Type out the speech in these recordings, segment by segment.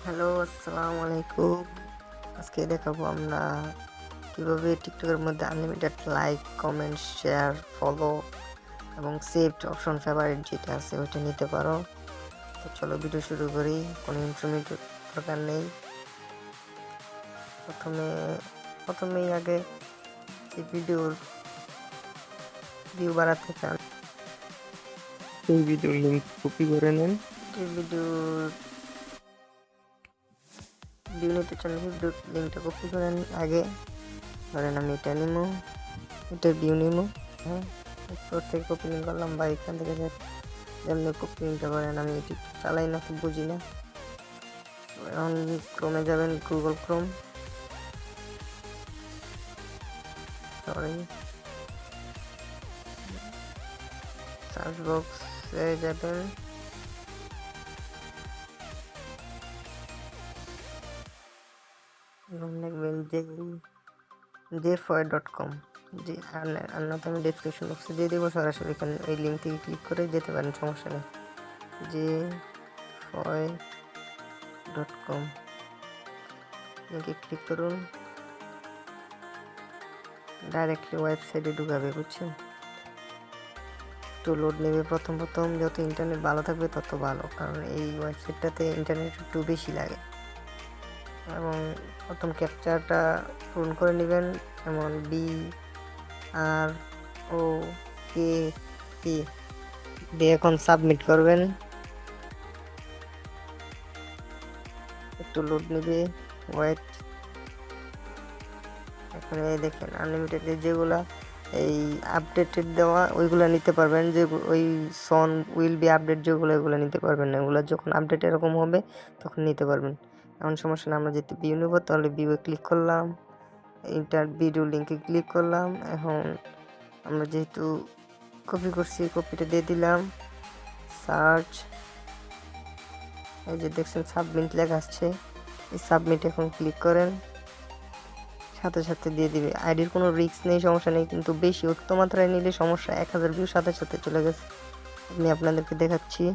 Hello, আসসালামু আলাইকুম। আজকে দেখাবো আমরা কিভাবে টিকটকের মধ্যে unlimited like, comment, share, follow এবং সেভড অপশন ফেভারিট যেটা আছে ওইটা নিতে পারো। তো চলো ভিডিও শুরু করি। কোনো ইন্ট্রোমিডিয়েট দরকার নেই। প্রথমে প্রথমেই আগে যে ভিডিওর ভিউ বাড়াতে চান এই ভিডিওর লিংক কপি করে নেন। যে ভিডিওর ভিউ নিতে চান ভিডিওর লিঙ্কটা কপি করেন আগে। ধরেন আমি এটা নিবো, এটার ভিউ নিবো। হ্যাঁ, এরপর থেকে কপি লিঙ্ক করলাম বা এখান থেকে যেমনি কপি লিঙ্কটা করেন। আমি এটি চালাই না, খুব বুঝি না। এখন ক্রোমে যাবেন, গুগল ক্রোম, সরি, সার্চ বক্সে যাবেন, এবং লিখবেন jfoy.com। জি, আর না তো আমি ডেসক্রিপশন বক্সে দিয়ে দেবো, সরাসরি এখানে এই লিঙ্ক থেকে ক্লিক করে যেতে পারেন, সমস্যা নেই। jfoy.com লিঙ্কে ক্লিক করুন, ডাইরেক্টলি ওয়েবসাইটে ঢুকাবে, বুঝছেন? একটু লোড নেবে প্রথম যত ইন্টারনেট ভালো থাকবে তত ভালো, কারণ এই ওয়েবসাইটটাতে ইন্টারনেট একটু বেশি লাগে। এবং প্রথম ক্যাপচারটা পূরণ করে নেবেন, যেমন BROK দিয়ে এখন সাবমিট করবেন। একটু লোড নেবে, ওয়েট। এখানে দেখেন আনলিমিটেড যেগুলা এই আপডেটেড দেওয়া ওইগুলো নিতে পারবেন, যে ওই সন উইল বি আপডেট যেগুলো এগুলো নিতে পারবেন না। এগুলো যখন আপডেট এরকম হবে তখন নিতে পারবেন। এমন সমস্যা না। আমরা যদি ভিউ নেব তাহলে ভিউয়ে ক্লিক করলাম, ইন্টার ভিডিও লিঙ্কে ক্লিক করলাম। এখন আমরা যেহেতু কপি করছি, কপিটা দিয়ে দিলাম, সার্চ, এই যে দেখছেন সাবমিট লেখা আসছে, এই সাবমিট এখন ক্লিক করেন, সাথে সাথে দিয়ে দিবে। আইডির কোনো রিস্ক নেই, সমস্যা নেই, কিন্তু বেশি উচ্চ মাত্রায় নিলে সমস্যা। 1000 ভিউ সাথে সাথে চলে গেছে। আমি আপনাদেরকে দেখাচ্ছি।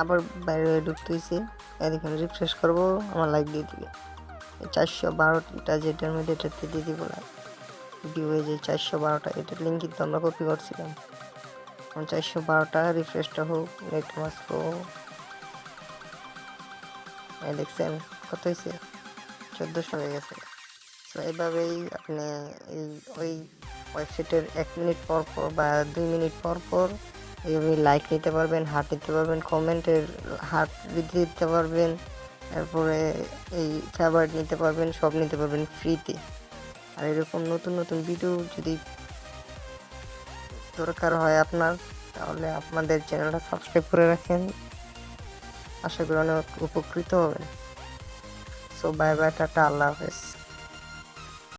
আবার বাইরে ঢুকতে হয়েছে, দেখেন রিফ্রেশ করবো, আমার লাইক দিয়ে দিবে 412টা, যেটার মধ্যে এটাতে দিয়ে দিব লাইক। ভিউ হয়ে যায় 412টা। এটার লিঙ্ক কিন্তু আমরা কপি করছিলাম। 412টা, রিফ্রেশটা হোক, নেট মাস্ক, দেখছেন কত হয়েছে? 1400 হয়ে গেছে। তো এইভাবেই আপনি এই ওই ওয়েবসাইটের 1 মিনিট পর পর বা 2 মিনিট পর পর এইভাবে লাইক নিতে পারবেন, হার্ট নিতে পারবেন, কমেন্টের হার্ট বৃদ্ধি দিতে পারবেন, তারপরে এই ফেভারিট নিতে পারবেন, সব নিতে পারবেন ফ্রিতে। আর এরকম নতুন নতুন ভিডিও যদি দরকার হয় আপনার, তাহলে আপনাদের চ্যানেলটা সাবস্ক্রাইব করে রাখেন। আশা করি অনেক উপকৃত হবেন। সো বাই বাই, টাটা, আল্লাহ হাফেজ।